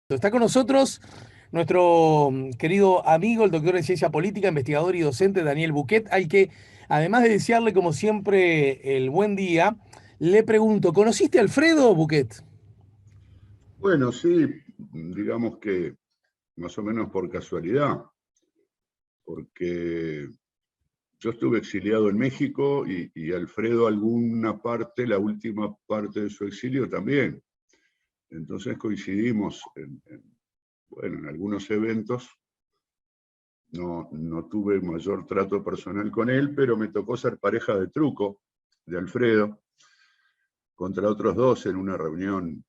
Está con nosotros nuestro querido amigo, el doctor en Ciencia Política, investigador y docente Daniel Buquet, al que, además de desearle como siempre el buen día, le pregunto, ¿conociste a Alfredo Buquet? Bueno, sí, digamos que más o menos por casualidad, porque yo estuve exiliado en México y Alfredo alguna parte, la última parte de su exilio también. Entonces coincidimos en algunos eventos. No tuve mayor trato personal con él, pero me tocó ser pareja de truco de Alfredo contra otros dos en una reunión.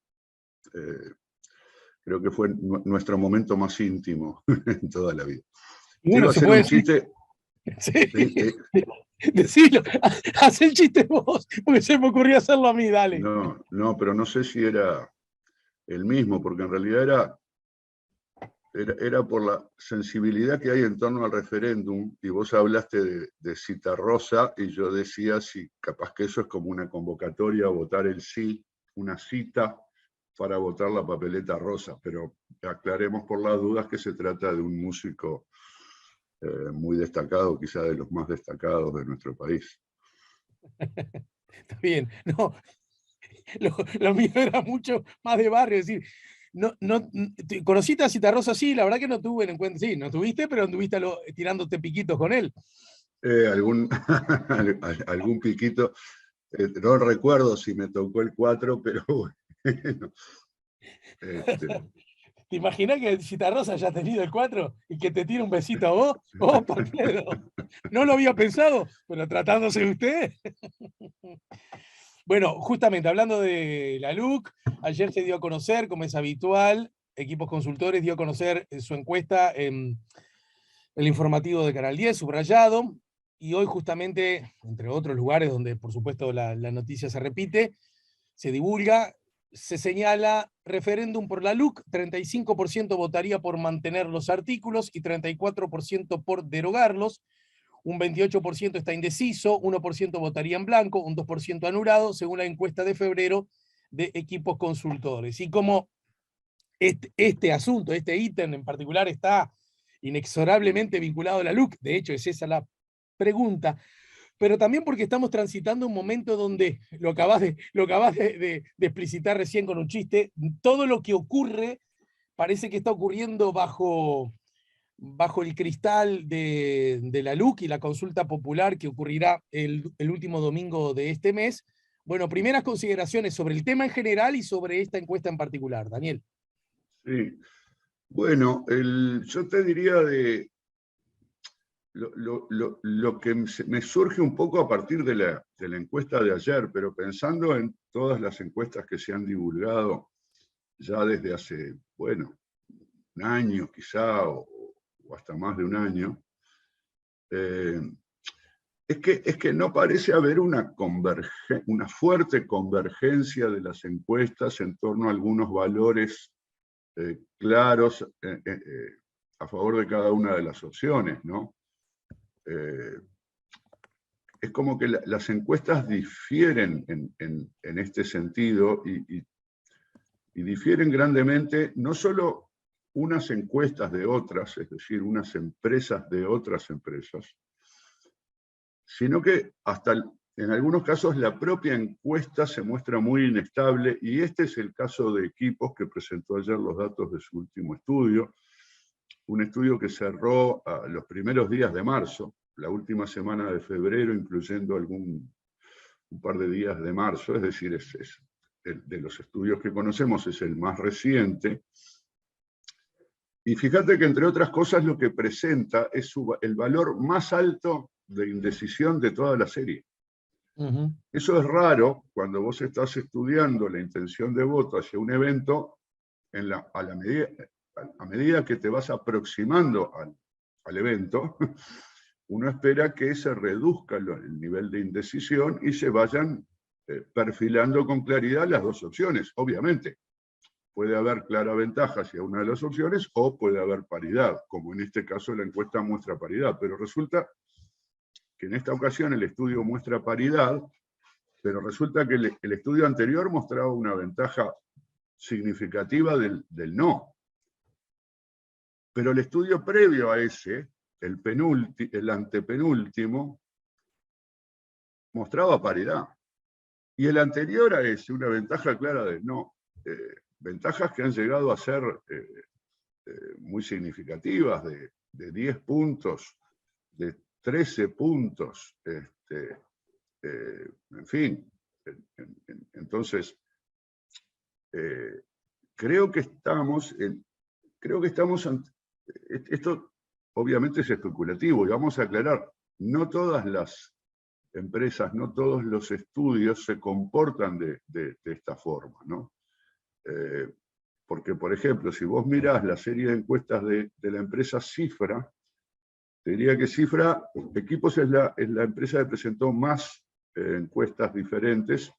Creo que fue nuestro momento más íntimo en toda la vida. Y Te bueno, iba a se hacer puede un decir. chiste. Sí, Sí, decilo, haz el chiste vos, porque se me ocurrió hacerlo a mí, dale. no, pero no sé si era el mismo, porque en realidad era por la sensibilidad que hay en torno al referéndum, y vos hablaste de Citarrosa, y yo decía si capaz que eso es como una convocatoria a votar el sí, una cita para votar la papeleta rosa, pero aclaremos por las dudas que se trata de un músico muy destacado, quizá de los más destacados de nuestro país. Está bien, no, lo mío era mucho más de barrio, es decir, ¿conociste a Citarrosa? Sí, la verdad que no tuve en cuenta, sí, no tuviste, pero anduviste tirándote piquitos con él. Algún, algún piquito, no recuerdo si me tocó el 4, pero bueno. ¿Te imaginas que Citarrosa haya tenido el 4 y que te tire un besito a vos? ¡Oh, Alfredo! No lo había pensado, pero tratándose de usted. Bueno, justamente hablando de la LUC, ayer se dio a conocer, como es habitual, Equipos Consultores dio a conocer su encuesta en el informativo de Canal 10, subrayado, y hoy justamente, entre otros lugares donde por supuesto la noticia se repite, se divulga, se señala referéndum por la LUC, 35% votaría por mantener los artículos y 34% por derogarlos, un 28% está indeciso, 1% votaría en blanco, un 2% anulado, según la encuesta de febrero de Equipos Consultores. Y como este asunto, este ítem en particular está inexorablemente vinculado a la LUC, de hecho es esa la pregunta, pero también porque estamos transitando un momento donde, lo acabas de explicitar recién con un chiste, todo lo que ocurre parece que está ocurriendo bajo el cristal de la LUC y la consulta popular que ocurrirá el último domingo de este mes. Bueno, primeras consideraciones sobre el tema en general y sobre esta encuesta en particular. Daniel. Sí, bueno, yo te diría de lo que me surge un poco a partir de la encuesta de ayer, pero pensando en todas las encuestas que se han divulgado ya desde hace, bueno, un año quizá, o hasta más de un año, es que no parece haber una fuerte convergencia de las encuestas en torno a algunos valores claros a favor de cada una de las opciones, ¿no? Es como que las encuestas difieren en este sentido y difieren grandemente, no solo unas encuestas de otras, es decir, unas empresas de otras empresas, sino que hasta en algunos casos la propia encuesta se muestra muy inestable, y este es el caso de Equipos, que presentó ayer los datos de su último estudio, un estudio que cerró a los primeros días de marzo, la última semana de febrero, incluyendo un par de días de marzo, es decir, de los estudios que conocemos es el más reciente. Y fíjate que, entre otras cosas, lo que presenta es el valor más alto de indecisión de toda la serie. Eso es raro cuando vos estás estudiando la intención de voto hacia un evento, a medida que te vas aproximando al evento, uno espera que se reduzca el nivel de indecisión y se vayan perfilando con claridad las dos opciones. Obviamente, puede haber clara ventaja hacia una de las opciones o puede haber paridad, como en este caso la encuesta muestra paridad, pero resulta que en esta ocasión el estudio muestra paridad, pero resulta que el estudio anterior mostraba una ventaja significativa del no. Pero el estudio previo a ese, el antepenúltimo, mostraba paridad. Y el anterior a ese, una ventaja clara de no. Ventajas que han llegado a ser muy significativas, de 10 puntos, de 13 puntos, en fin. Entonces, creo que estamos esto obviamente es especulativo, y vamos a aclarar, no todas las empresas, no todos los estudios se comportan de esta forma, ¿no? Porque, por ejemplo, si vos mirás la serie de encuestas de la empresa Cifra, te diría que Cifra, Equipos es la empresa que presentó más encuestas diferentes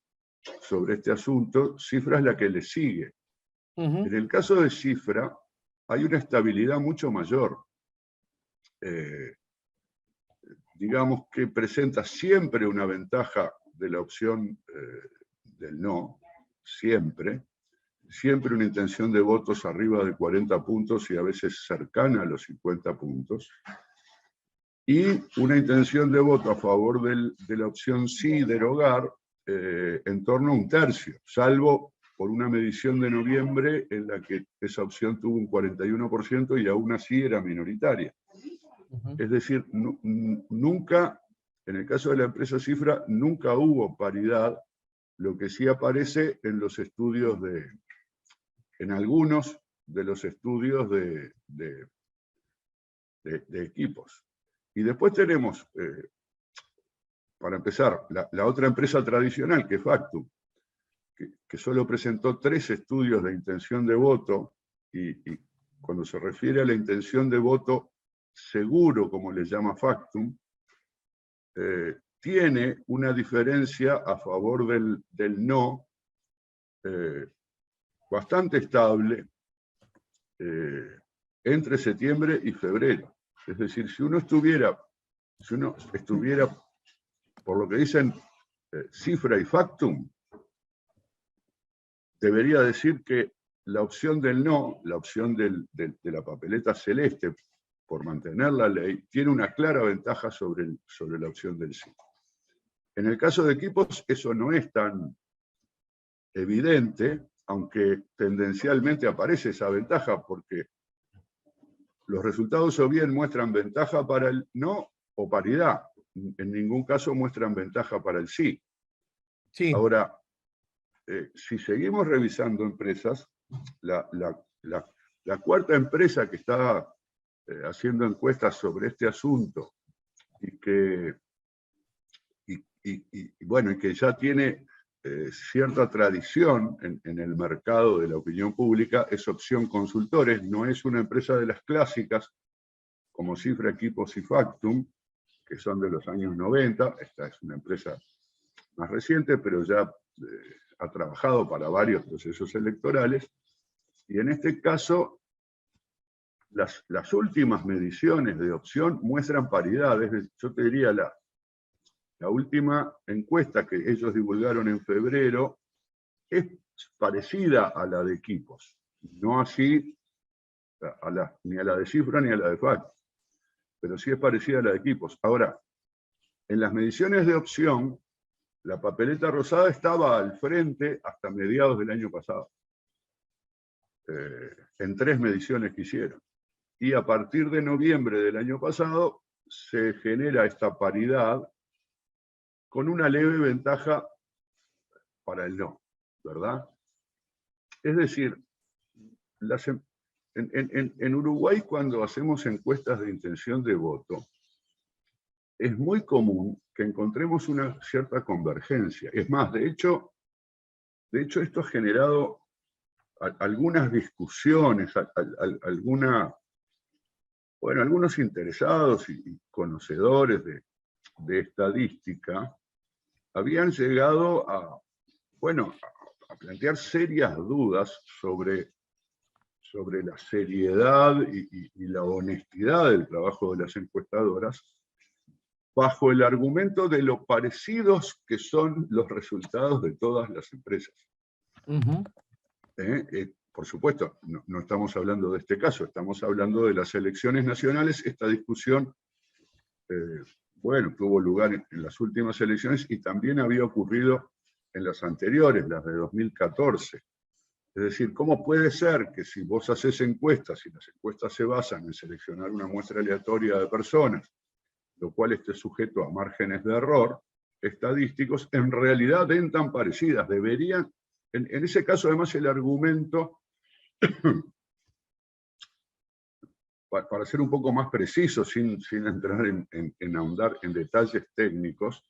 sobre este asunto. Cifra es la que le sigue. En el caso de Cifra, hay una estabilidad mucho mayor. Digamos que presenta siempre una ventaja de la opción del no, siempre una intención de votos arriba de 40 puntos y a veces cercana a los 50 puntos, y una intención de voto a favor de la opción sí, derogar, en torno a un tercio, salvo por una medición de noviembre en la que esa opción tuvo un 41% y aún así era minoritaria. Es decir, nunca, en el caso de la empresa Cifra, nunca hubo paridad, lo que sí aparece en los estudios en algunos de los estudios de Equipos. Y después tenemos, para empezar, la otra empresa tradicional, que es Factum, que solo presentó 3 estudios de intención de voto, y cuando se refiere a la intención de voto seguro, como le llama Factum, tiene una diferencia a favor del no bastante estable entre septiembre y febrero. Es decir, si uno estuviera, por lo que dicen Cifra y Factum, debería decir que la opción del no, la opción de la papeleta celeste, por mantener la ley, tiene una clara ventaja sobre la opción del sí. En el caso de Equipos, eso no es tan evidente, aunque tendencialmente aparece esa ventaja, porque los resultados o bien muestran ventaja para el no o paridad. En ningún caso muestran ventaja para el sí. Sí. Ahora, si seguimos revisando empresas, la cuarta empresa que está haciendo encuestas sobre este asunto y que ya tiene cierta tradición en el mercado de la opinión pública, es Opción Consultores. No es una empresa de las clásicas como Cifra, Equipos y Factum, que son de los años 90. Esta es una empresa más reciente, pero ya ha trabajado para varios procesos electorales, y en este caso las últimas mediciones de Opción muestran paridad. Yo te diría, la última encuesta que ellos divulgaron en febrero es parecida a la de Equipos, no así ni a la de Cifra ni a la de Factum, pero sí es parecida a la de Equipos. Ahora, en las mediciones de Opción, la papeleta rosada estaba al frente hasta mediados del año pasado, en 3 mediciones que hicieron. Y a partir de noviembre del año pasado se genera esta paridad con una leve ventaja para el no, ¿verdad? Es decir, en Uruguay, cuando hacemos encuestas de intención de voto, es muy común que encontremos una cierta convergencia. Es más, de hecho esto ha generado algunas discusiones, algunos interesados y conocedores de estadística habían llegado a plantear serias dudas sobre la seriedad y la honestidad del trabajo de las encuestadoras, bajo el argumento de lo parecidos que son los resultados de todas las empresas. por supuesto, no estamos hablando de este caso, estamos hablando de las elecciones nacionales. Esta discusión, bueno, tuvo lugar en las últimas elecciones y también había ocurrido en las anteriores, las de 2014. Es decir, ¿cómo puede ser que si vos haces encuestas y las encuestas se basan en seleccionar una muestra aleatoria de personas, lo cual esté sujeto a márgenes de error estadísticos, en realidad den tan parecidas? Deberían, en ese caso además el argumento, para ser un poco más preciso, sin entrar en ahondar en detalles técnicos,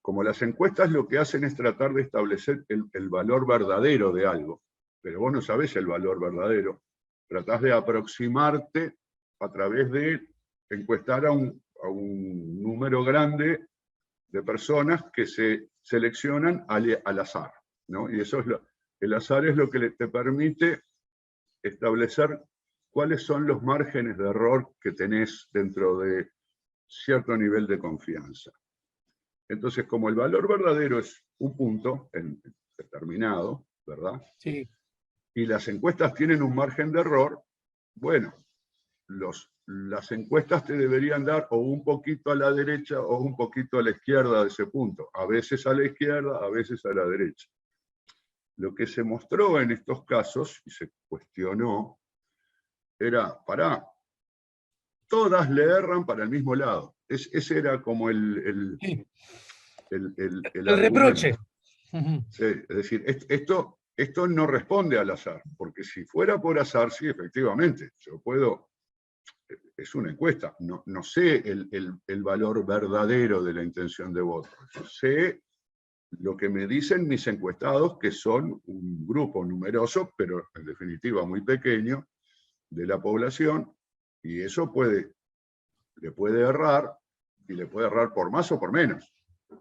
como las encuestas lo que hacen es tratar de establecer el valor verdadero de algo, pero vos no sabés el valor verdadero, tratás de aproximarte a través de encuestar a un número grande de personas que se seleccionan al azar, ¿no? Y eso es el azar es lo que te permite establecer cuáles son los márgenes de error que tenés dentro de cierto nivel de confianza. Entonces, como el valor verdadero es un punto determinado, ¿verdad? Sí. Y las encuestas tienen un margen de error, bueno, las encuestas te deberían dar o un poquito a la derecha o un poquito a la izquierda de ese punto. A veces a la izquierda, a veces a la derecha. Lo que se mostró en estos casos, y se cuestionó, era, todas le erran para el mismo lado. Ese era como el reproche. Sí, es decir, esto no responde al azar, porque si fuera por azar, sí, efectivamente, yo puedo, es una encuesta, no sé el valor verdadero de la intención de voto, yo sé lo que me dicen mis encuestados, que son un grupo numeroso, pero en definitiva muy pequeño, de la población, y eso le puede errar, y le puede errar por más o por menos.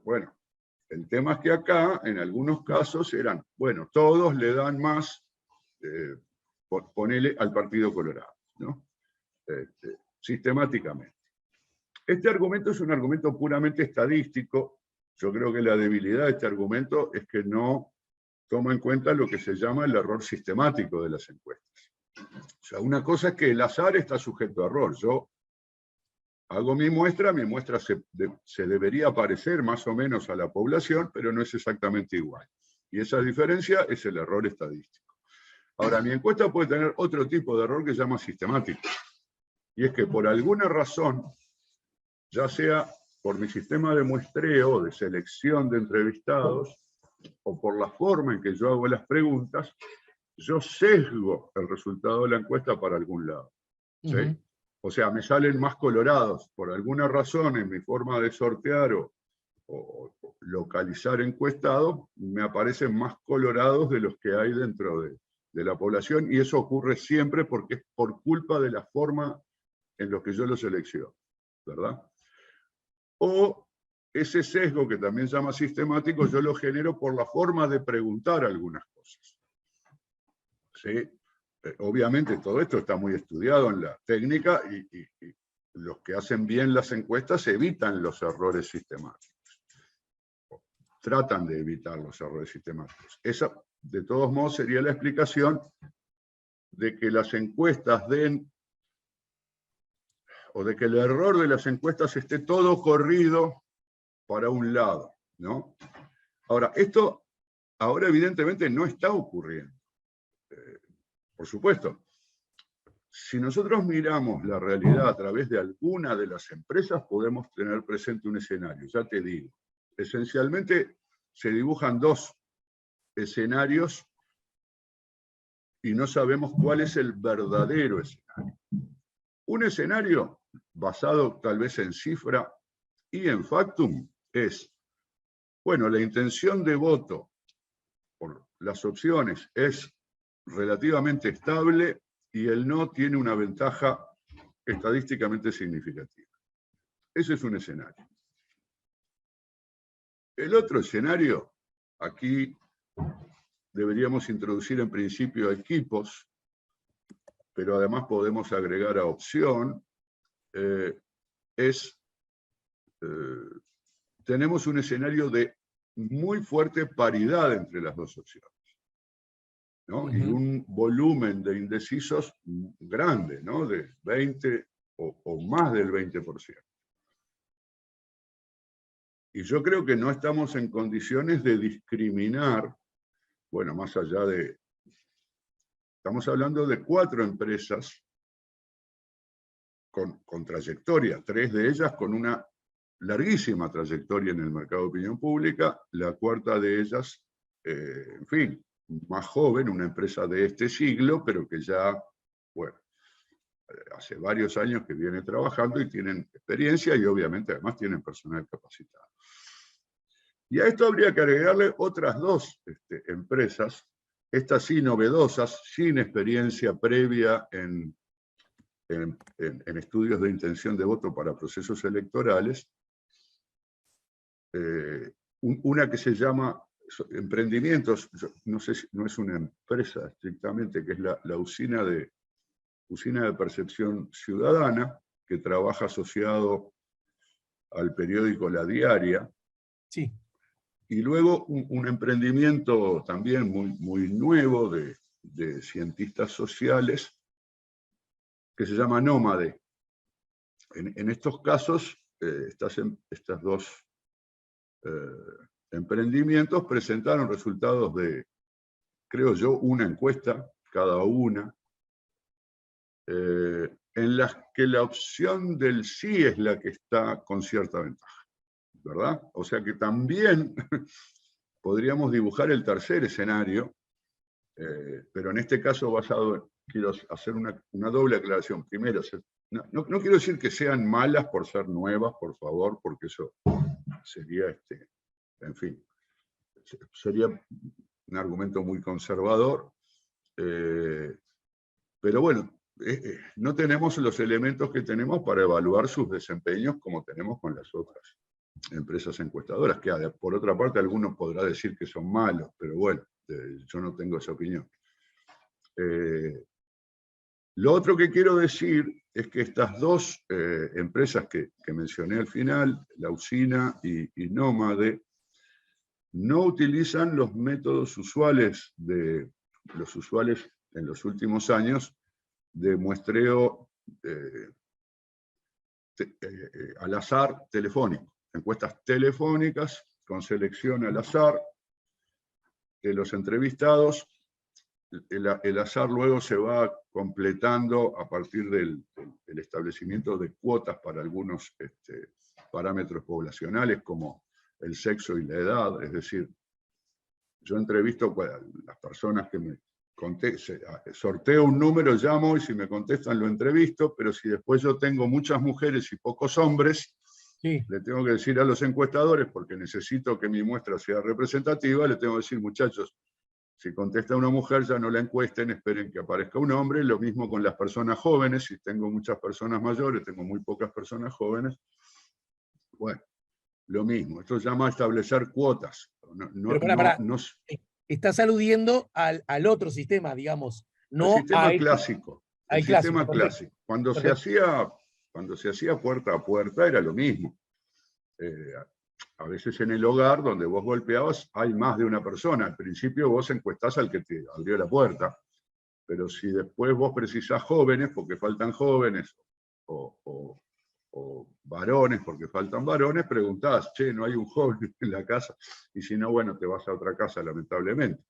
Bueno, el tema es que acá, en algunos casos, eran, bueno, todos le dan más, ponele al Partido Colorado, ¿no? Sistemáticamente. Este argumento es un argumento puramente estadístico. Yo creo que la debilidad de este argumento es que no toma en cuenta lo que se llama el error sistemático de las encuestas. O sea, una cosa es que el azar está sujeto a error. Yo hago mi muestra se debería parecer más o menos a la población, pero no es exactamente igual. Y esa diferencia es el error estadístico. Ahora, mi encuesta puede tener otro tipo de error que se llama sistemático. Y es que por alguna razón, ya sea por mi sistema de muestreo, de selección de entrevistados, o por la forma en que yo hago las preguntas, yo sesgo el resultado de la encuesta para algún lado. ¿Sí? O sea, me salen más colorados. Por alguna razón, en mi forma de sortear o localizar encuestados, me aparecen más colorados de los que hay dentro de la población, y eso ocurre siempre porque es por culpa de la forma en la que yo lo selecciono, ¿verdad? O ese sesgo, que también se llama sistemático, yo lo genero por la forma de preguntar algunas cosas. ¿Sí? Obviamente todo esto está muy estudiado en la técnica y los que hacen bien las encuestas evitan los errores sistemáticos. Tratan de evitar los errores sistemáticos. Esa, de todos modos, sería la explicación de que las encuestas den, o de que el error de las encuestas esté todo corrido para un lado, ¿no? Ahora, esto ahora evidentemente no está ocurriendo. Por supuesto, si nosotros miramos la realidad a través de alguna de las empresas, podemos tener presente un escenario, ya te digo. Esencialmente se dibujan dos escenarios y no sabemos cuál es el verdadero escenario. Un escenario basado tal vez en cifra y en factum es, bueno, la intención de voto por las opciones es relativamente estable y el no tiene una ventaja estadísticamente significativa. Ese es un escenario. El otro escenario, aquí deberíamos introducir en principio equipos, pero además podemos agregar a opción, tenemos un escenario de muy fuerte paridad entre las dos opciones. ¿no? Y un volumen de indecisos grande, ¿no? De 20 o más del 20%. Y yo creo que no estamos en condiciones de discriminar, bueno, más allá de... Estamos hablando de 4 empresas con trayectoria, 3 de ellas con una larguísima trayectoria en el mercado de opinión pública, la 4ª de ellas, en fin, más joven, una empresa de este siglo, pero que ya, bueno, hace varios años que viene trabajando y tienen experiencia y obviamente además tienen personal capacitado. Y a esto habría que agregarle otras 2 empresas, estas sí novedosas, sin experiencia previa en estudios de intención de voto para procesos electorales, una que se llama Emprendimientos, no sé si no es una empresa estrictamente, que es la Usina de Percepción Ciudadana, que trabaja asociado al periódico La Diaria. Sí. Y luego un emprendimiento también muy nuevo de cientistas sociales, que se llama Nómade. En estos casos, estas 2 emprendimientos presentaron resultados de, creo yo, una encuesta cada una, en las que la opción del sí es la que está con cierta ventaja, ¿verdad? O sea que también podríamos dibujar el tercer escenario, pero en este caso basado, quiero hacer una doble aclaración. Primero, no quiero decir que sean malas por ser nuevas, por favor, porque eso sería, en fin, sería un argumento muy conservador, pero bueno, no tenemos los elementos que tenemos para evaluar sus desempeños como tenemos con las otras empresas encuestadoras, que por otra parte algunos podrá decir que son malos, pero bueno, yo no tengo esa opinión. Lo otro que quiero decir es que estas 2 empresas que mencioné al final, la Usina y Nómade, no utilizan los métodos usuales en los últimos años de muestreo al azar telefónico, encuestas telefónicas con selección al azar de los entrevistados. El azar luego se va completando a partir del establecimiento de cuotas para algunos parámetros poblacionales como el sexo y la edad. Es decir, yo entrevisto a las personas que me contestan, sorteo un número, llamo y si me contestan lo entrevisto, pero si después yo tengo muchas mujeres y pocos hombres, sí, le tengo que decir a los encuestadores, porque necesito que mi muestra sea representativa, le tengo que decir, muchachos, si contesta una mujer, ya no la encuesten, esperen que aparezca un hombre. Lo mismo con las personas jóvenes. Si tengo muchas personas mayores, tengo muy pocas personas jóvenes. Bueno, lo mismo. Esto se llama establecer cuotas. Estás aludiendo al otro sistema, digamos. No el sistema clásico. El sistema clásico. Cuando se hacía puerta a puerta era lo mismo. A veces en el hogar donde vos golpeabas hay más de una persona. Al principio vos encuestás al que te abrió la puerta, pero si después vos precisás jóvenes porque faltan jóvenes o varones porque faltan varones, preguntás, che, no hay un joven en la casa, y si no, bueno, te vas a otra casa, lamentablemente.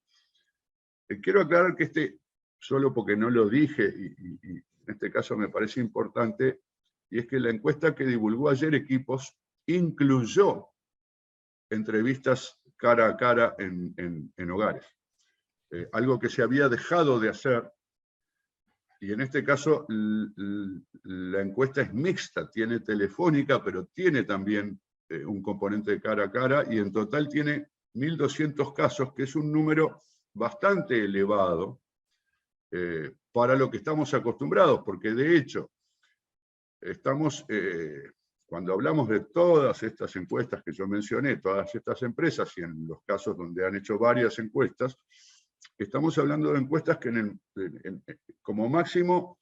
Quiero aclarar que solo porque no lo dije, y en este caso me parece importante, y es que la encuesta que divulgó ayer Equipos incluyó entrevistas cara a cara en hogares. Algo que se había dejado de hacer, y en este caso la encuesta es mixta, tiene telefónica, pero tiene también un componente de cara a cara, y en total tiene 1.200 casos, que es un número bastante elevado para lo que estamos acostumbrados, porque de hecho, cuando hablamos de todas estas encuestas que yo mencioné, todas estas empresas, y en los casos donde han hecho varias encuestas, estamos hablando de encuestas que como máximo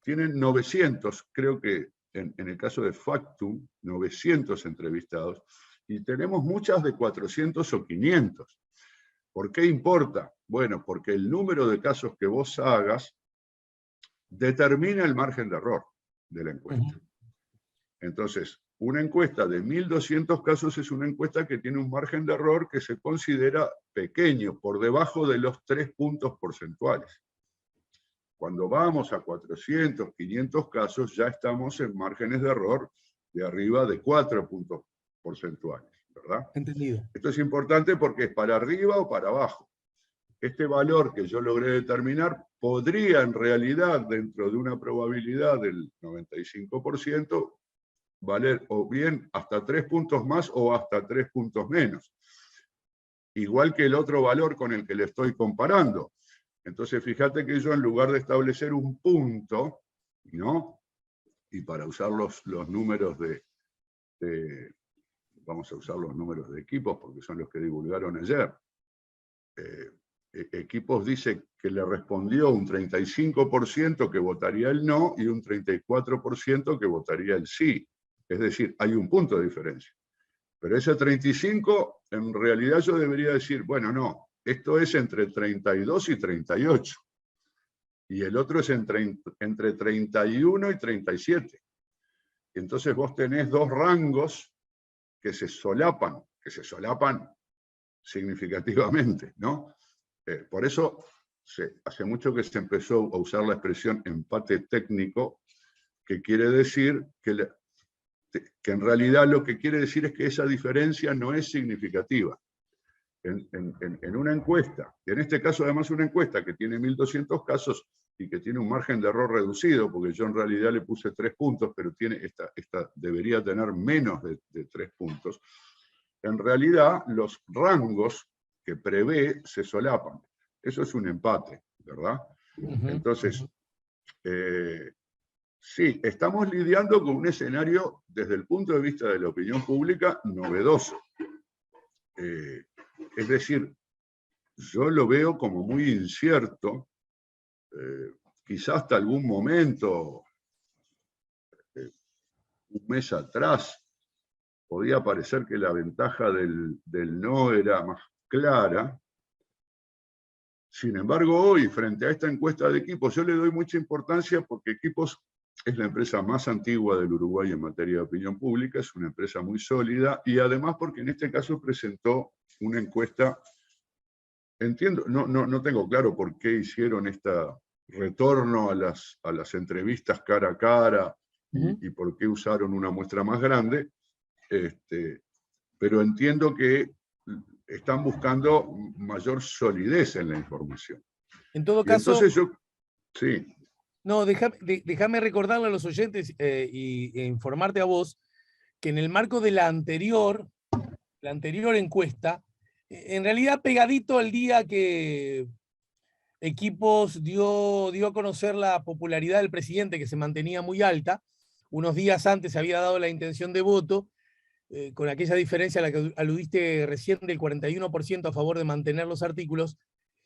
tienen 900, creo que en el caso de Factum, 900 entrevistados, y tenemos muchas de 400 o 500. ¿Por qué importa? Bueno, porque el número de casos que vos hagas determina el margen de error de la encuesta. Entonces, una encuesta de 1.200 casos es una encuesta que tiene un margen de error que se considera pequeño, por debajo de los 3 puntos porcentuales. Cuando vamos a 400, 500 casos, ya estamos en márgenes de error de arriba de 4 puntos porcentuales, ¿verdad? Entendido. Esto es importante porque es para arriba o para abajo. Este valor que yo logré determinar podría en realidad, dentro de una probabilidad del 95%, valer o bien hasta 3 puntos más o hasta 3 puntos menos. Igual que el otro valor con el que le estoy comparando. Entonces, fíjate que yo, en lugar de establecer un punto, ¿no? Y para usar los números vamos a usar los números de equipos porque son los que divulgaron ayer. Equipos dice que le respondió un 35% que votaría el no y un 34% que votaría el sí. Es decir, hay un punto de diferencia. Pero ese 35, en realidad yo debería decir, bueno, no, esto es entre 32 y 38. Y el otro es entre 31 y 37. Entonces vos tenés dos rangos que se solapan significativamente, ¿no? Por eso hace mucho que se empezó a usar la expresión empate técnico, que quiere decir que en realidad lo que quiere decir es que esa diferencia no es significativa. En una encuesta, en este caso además una encuesta que tiene 1.200 casos y que tiene un margen de error reducido, porque yo en realidad le puse 3 puntos, pero esta debería tener menos de 3 puntos, en realidad los rangos que prevé se solapan. Eso es un empate, ¿verdad? Entonces, sí, estamos lidiando con un escenario, desde el punto de vista de la opinión pública, novedoso. Es decir, yo lo veo como muy incierto, quizás hasta algún momento, un mes atrás, podía parecer que la ventaja del no era más clara. Sin embargo, hoy, frente a esta encuesta de Equipos, yo le doy mucha importancia porque Equipos es la empresa más antigua del Uruguay en materia de opinión pública, es una empresa muy sólida, y además porque en este caso presentó una encuesta. Entiendo, no tengo claro por qué hicieron este retorno a las entrevistas cara a cara y por qué usaron una muestra más grande, pero entiendo que están buscando mayor solidez en la información. En todo y caso, entonces yo, sí. No, déjame recordarle a los oyentes e informarte a vos que en el marco de la anterior encuesta, en realidad pegadito al día que Equipos dio a conocer la popularidad del presidente, que se mantenía muy alta, unos días antes se había dado la intención de voto, con aquella diferencia a la que aludiste recién del 41% a favor de mantener los artículos.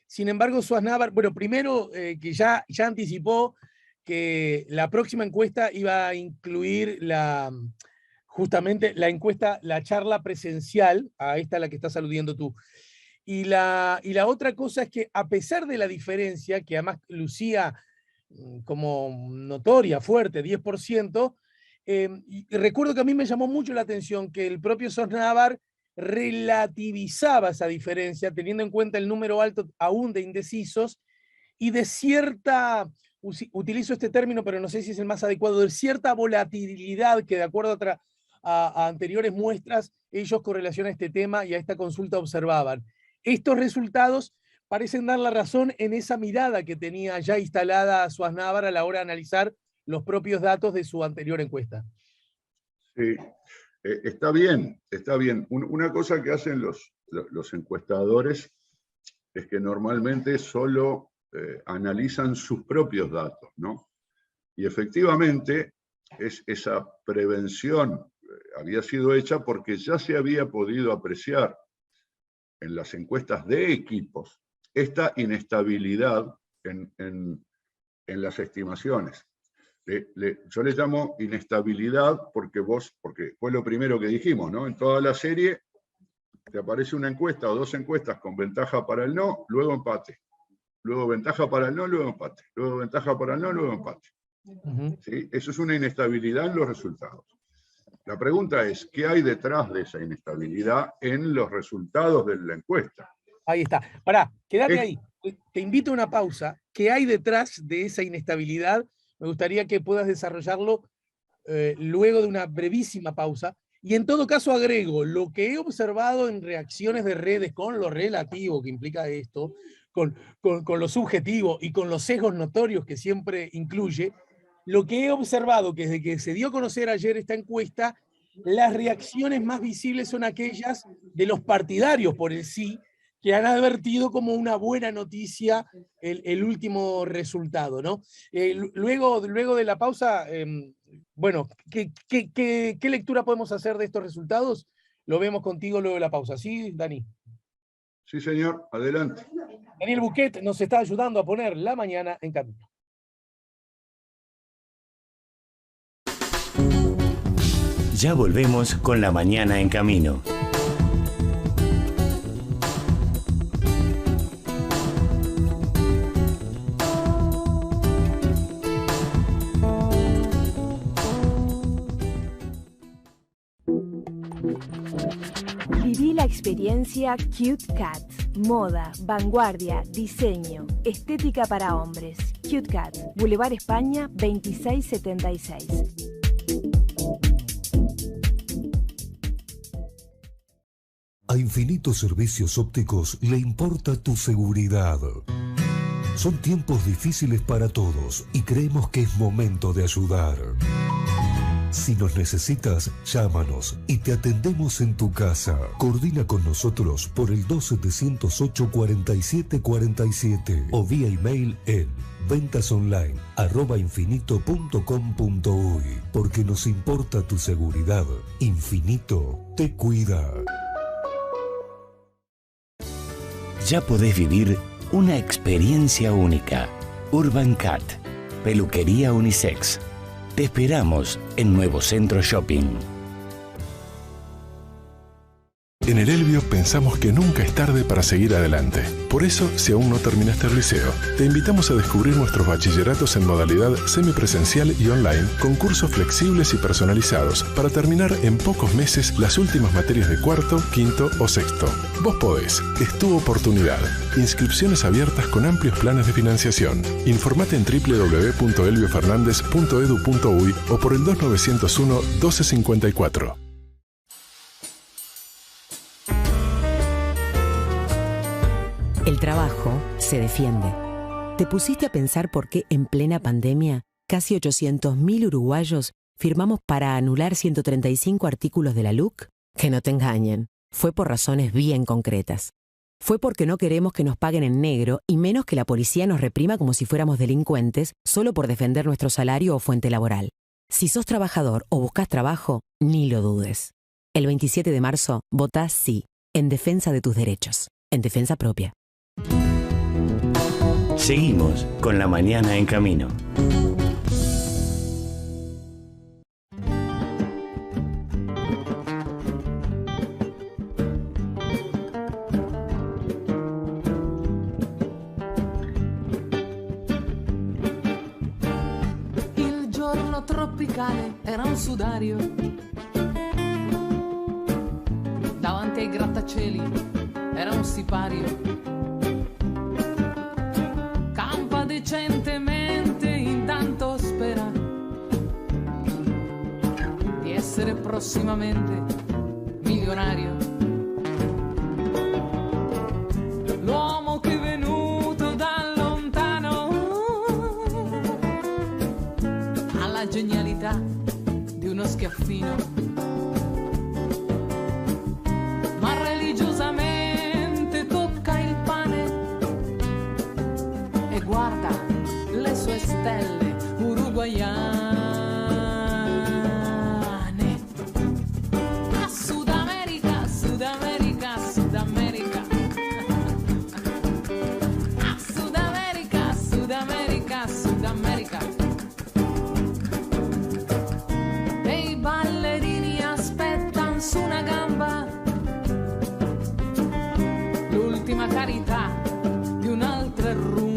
Sin embargo, Suaznavar, bueno, primero que ya anticipó que la próxima encuesta iba a incluir justamente la encuesta, la charla presencial, a esta a la que estás aludiendo tú. Y la otra cosa es que, a pesar de la diferencia, que además lucía como notoria, fuerte, 10%, y recuerdo que a mí me llamó mucho la atención que el propio Suaznavar relativizaba esa diferencia, teniendo en cuenta el número alto aún de indecisos y de cierta, utilizo este término, pero no sé si es el más adecuado, de cierta volatilidad que, de acuerdo a anteriores muestras, ellos con relación a este tema y a esta consulta observaban. Estos resultados parecen dar la razón en esa mirada que tenía ya instalada Suaznavar a la hora de analizar los propios datos de su anterior encuesta. Sí. Está bien, está bien. Una cosa que hacen los encuestadores es que normalmente solo analizan sus propios datos, ¿no? Y efectivamente, esa prevención había sido hecha porque ya se había podido apreciar en las encuestas de Equipos esta inestabilidad en las estimaciones. Yo le llamo inestabilidad porque fue lo primero que dijimos, ¿no? En toda la serie te aparece una encuesta o 2 encuestas con ventaja para el no, luego empate. Luego ventaja para el no, luego empate. Luego ventaja para el no, luego empate. ¿Sí? Eso es una inestabilidad en los resultados. La pregunta es, ¿qué hay detrás de esa inestabilidad en los resultados de la encuesta? Ahí está. Pará, quédate ahí. Te invito a una pausa. ¿Qué hay detrás de esa inestabilidad? Me gustaría que puedas desarrollarlo luego de una brevísima pausa. Y en todo caso agrego, lo que he observado en reacciones de redes con lo relativo que implica esto, con lo subjetivo y con los sesgos notorios que siempre incluye, lo que he observado que desde que se dio a conocer ayer esta encuesta, las reacciones más visibles son aquellas de los partidarios por el sí, que han advertido como una buena noticia el último resultado, ¿no? Luego de la pausa, bueno, ¿qué lectura podemos hacer de estos resultados? Lo vemos contigo luego de la pausa. ¿Sí, Dani? Sí, señor. Adelante. Daniel Buquet nos está ayudando a poner la mañana en camino. Ya volvemos con La Mañana en Camino. Viví la experiencia Cute Cat. Moda, vanguardia, diseño, estética para hombres. Cute Cat, Boulevard España 2676. A Infinito Servicios Ópticos le importa tu seguridad. Son tiempos difíciles para todos y creemos que es momento de ayudar. Si nos necesitas, llámanos y te atendemos en tu casa. Coordina con nosotros por el 2747 o vía email en ventasonline@infinito.com.uy. Porque nos importa tu seguridad. Infinito te cuida. Ya podés vivir una experiencia única. Urban Cat, peluquería unisex. Te esperamos en Nuevo Centro Shopping. En el Elbio pensamos que nunca es tarde para seguir adelante. Por eso, si aún no terminaste el liceo, te invitamos a descubrir nuestros bachilleratos en modalidad semipresencial y online, con cursos flexibles y personalizados, para terminar en pocos meses las últimas materias de cuarto, quinto o sexto. Vos podés, es tu oportunidad. Inscripciones abiertas con amplios planes de financiación. Informate en www.elbiofernandez.edu.uy o por el 2901 1254. El trabajo se defiende. ¿Te pusiste a pensar por qué en plena pandemia casi 800.000 uruguayos firmamos para anular 135 artículos de la LUC? Que no te engañen, fue por razones bien concretas. Fue porque no queremos que nos paguen en negro y menos que la policía nos reprima como si fuéramos delincuentes solo por defender nuestro salario o fuente laboral. Si sos trabajador o buscas trabajo, ni lo dudes. El 27 de marzo, votá sí, en defensa de tus derechos, en defensa propia. Seguimos con La Mañana en Camino. Il giorno tropicale era un sudario. Davanti ai grattacieli era un sipario. Campa decentemente, intanto spera di essere prossimamente milionario. L'uomo che è venuto da lontano ha la genialità di uno schiaffino, ma religiosamente tocca il pane e guarda le sue stelle uruguaiane. A Sud America, Sud l'unicità di un'altra rumba.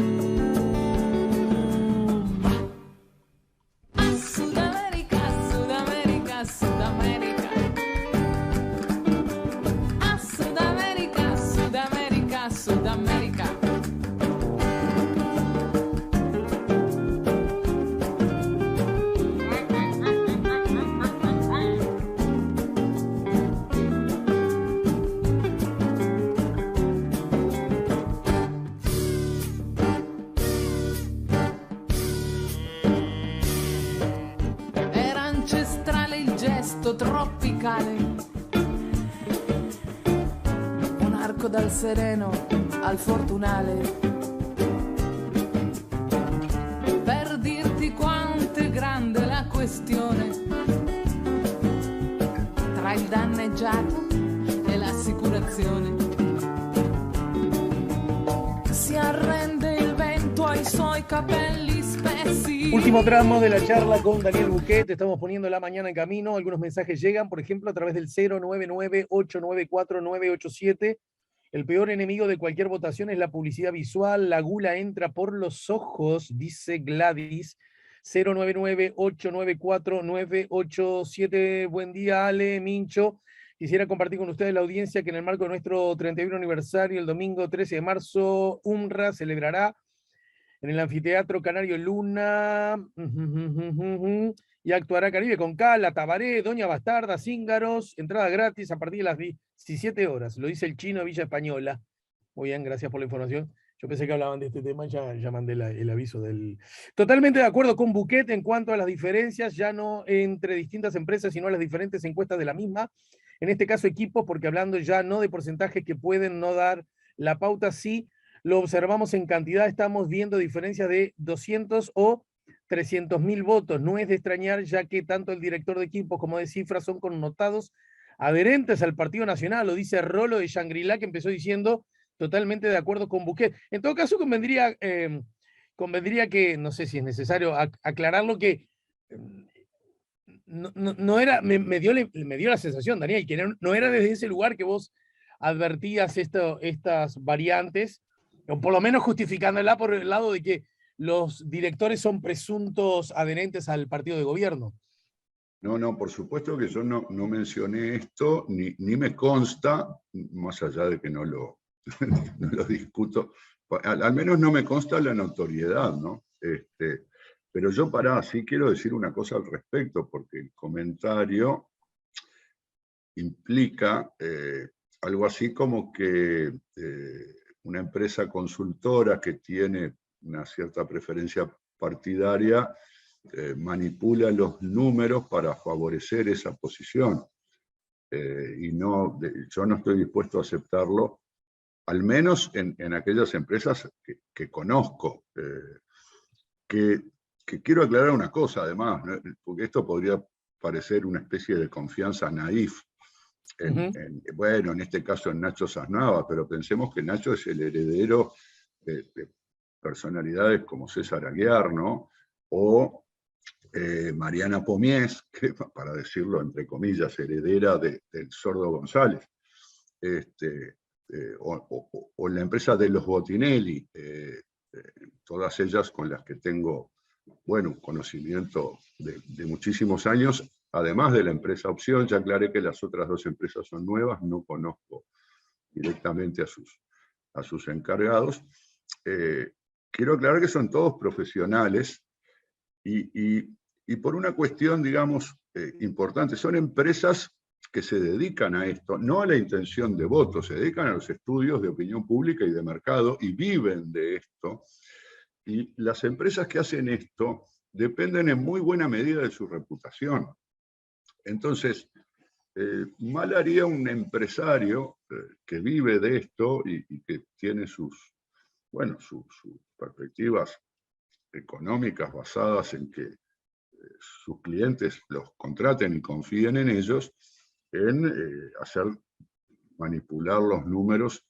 A Sud America, Sud America, Sud America. A Sud America, Sud America, Sud America. Era ancestrale il gesto tropicale, un arco dal sereno al fortunale, per dirti quanto è grande la questione tra il danneggiato e l'assicurazione. Si arrende il vento ai suoi capelli spessi. Último tramo de la charla con Daniel Buquet. Estamos poniendo la mañana en camino. Algunos mensajes llegan, por ejemplo, a través del 099-894-987. El peor enemigo de cualquier votación es la publicidad visual. La gula entra por los ojos, dice Gladys. 099-894-987. Buen día, Ale, Mincho. Quisiera compartir con ustedes la audiencia que en el marco de nuestro 31 aniversario, el domingo 13 de marzo, UNRWA celebrará en el Anfiteatro Canario Luna y actuará Caribe con Cala, Tabaré, Doña Bastarda, Cíngaros, entrada gratis a partir de las 17 horas. Lo dice el chino de Villa Española. Muy bien, gracias por la información. Yo pensé que hablaban de este tema, ya mandé el aviso del... Totalmente de acuerdo con Buquet en cuanto a las diferencias, ya no entre distintas empresas, sino las diferentes encuestas de la misma. En este caso equipos, porque hablando ya no de porcentajes que pueden no dar la pauta, sí, lo observamos en cantidad, estamos viendo diferencias de 200 o 300.000 votos. No es de extrañar, ya que tanto el director de equipos como de cifras son connotados adherentes al Partido Nacional, lo dice Rolo de Shangri-La, que empezó diciendo totalmente de acuerdo con Buquet. En todo caso, convendría que, no sé si es necesario aclararlo, que no era, me dio la sensación, Daniel, que no era desde ese lugar que vos advertías estas variantes, o por lo menos justificándola por el lado de que los directores son presuntos adherentes al partido de gobierno. No, por supuesto que yo no mencioné esto, ni me consta, más allá de que no lo discuto, al menos no me consta la notoriedad, ¿no? Pero yo sí quiero decir una cosa al respecto, porque el comentario implica algo así como que una empresa consultora que tiene una cierta preferencia partidaria manipula los números para favorecer esa posición. Y yo no estoy dispuesto a aceptarlo, al menos en aquellas empresas que conozco. Que quiero aclarar una cosa, además, ¿no? Porque esto podría parecer una especie de confianza naif. Bueno, en este caso en Nacho Sasnava, pero pensemos que Nacho es el heredero de personalidades como César Aguiar, ¿no? O Mariana Pomies, que, para decirlo entre comillas, heredera del Sordo González, o la empresa de los Botinelli, todas ellas con las que tengo, bueno, conocimiento de muchísimos años, además de la empresa Opción. Ya aclaré que las otras dos empresas son nuevas, no conozco directamente a sus encargados. Quiero aclarar que son todos profesionales y por una cuestión, digamos, importante, son empresas que se dedican a esto, no a la intención de voto, se dedican a los estudios de opinión pública y de mercado y viven de esto. Y las empresas que hacen esto dependen en muy buena medida de su reputación. Entonces, mal haría un empresario que vive de esto y que tiene sus perspectivas económicas basadas en que sus clientes los contraten y confíen en ellos, en manipular los números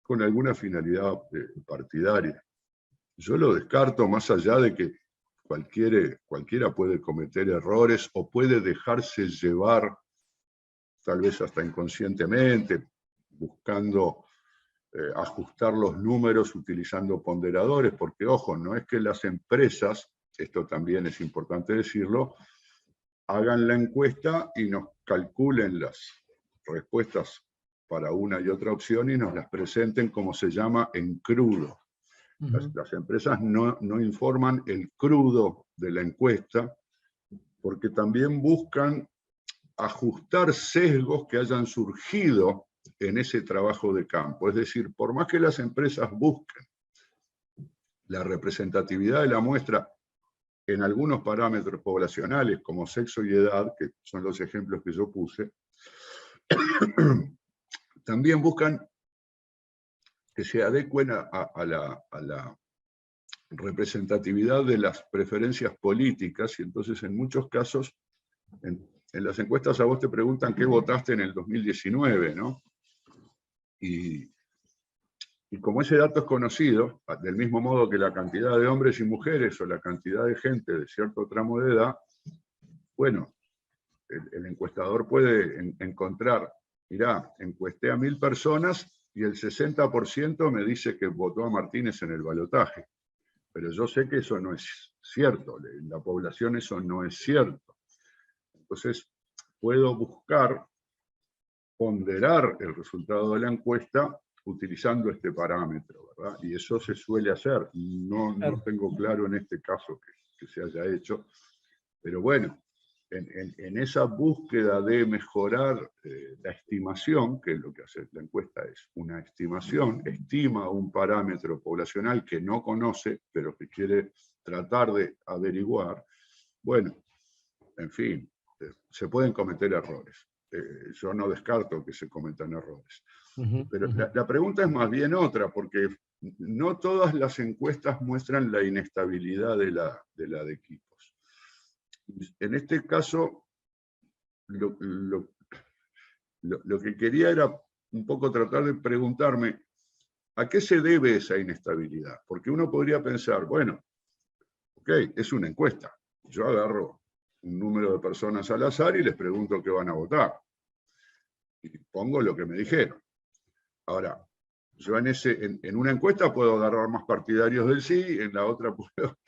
con alguna finalidad partidaria. Yo lo descarto, más allá de que cualquiera puede cometer errores o puede dejarse llevar, tal vez hasta inconscientemente, buscando ajustar los números utilizando ponderadores, porque ojo, no es que las empresas, esto también es importante decirlo, hagan la encuesta y nos calculen las respuestas para una y otra opción y nos las presenten como se llama en crudo. Las empresas no informan el crudo de la encuesta porque también buscan ajustar sesgos que hayan surgido en ese trabajo de campo. Es decir, por más que las empresas busquen la representatividad de la muestra en algunos parámetros poblacionales como sexo y edad, que son los ejemplos que yo puse, también buscan que se adecuen a la representatividad de las preferencias políticas, y entonces en muchos casos, en las encuestas a vos te preguntan qué votaste en el 2019, ¿no? Y como ese dato es conocido, del mismo modo que la cantidad de hombres y mujeres o la cantidad de gente de cierto tramo de edad, bueno, el encuestador puede encontrar, mirá, encuesté a 1000 personas y el 60% me dice que votó a Martínez en el balotaje. Pero yo sé que eso no es cierto, en la población eso no es cierto. Entonces, puedo buscar ponderar el resultado de la encuesta utilizando este parámetro, ¿verdad? Y eso se suele hacer. No tengo claro en este caso que se haya hecho, pero bueno, en esa búsqueda de mejorar la estimación, que es lo que hace la encuesta, es una estimación, estima un parámetro poblacional que no conoce, pero que quiere tratar de averiguar, bueno, en fin, se pueden cometer errores. Yo no descarto que se cometan errores. Pero la pregunta es más bien otra, porque no todas las encuestas muestran la inestabilidad de la de equipos. En este caso, lo que quería era un poco tratar de preguntarme, ¿a qué se debe esa inestabilidad? Porque uno podría pensar, bueno, ok, es una encuesta. Yo agarro un número de personas al azar y les pregunto qué van a votar. Y pongo lo que me dijeron. Ahora, yo en una encuesta puedo agarrar más partidarios del sí, en la otra puedo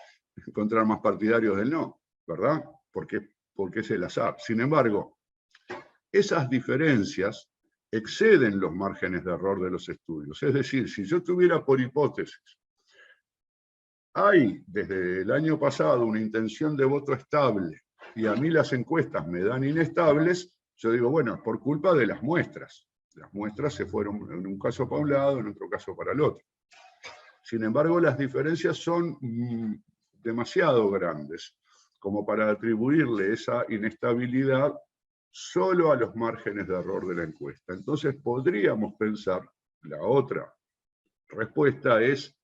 encontrar más partidarios del no, ¿verdad? Porque es el azar. Sin embargo, esas diferencias exceden los márgenes de error de los estudios. Es decir, si yo tuviera por hipótesis, hay desde el año pasado una intención de voto estable y a mí las encuestas me dan inestables, yo digo, bueno, es por culpa de las muestras. Las muestras se fueron en un caso para un lado, en otro caso para el otro. Sin embargo, las diferencias son demasiado grandes como para atribuirle esa inestabilidad solo a los márgenes de error de la encuesta. Entonces podríamos pensar, la otra respuesta es,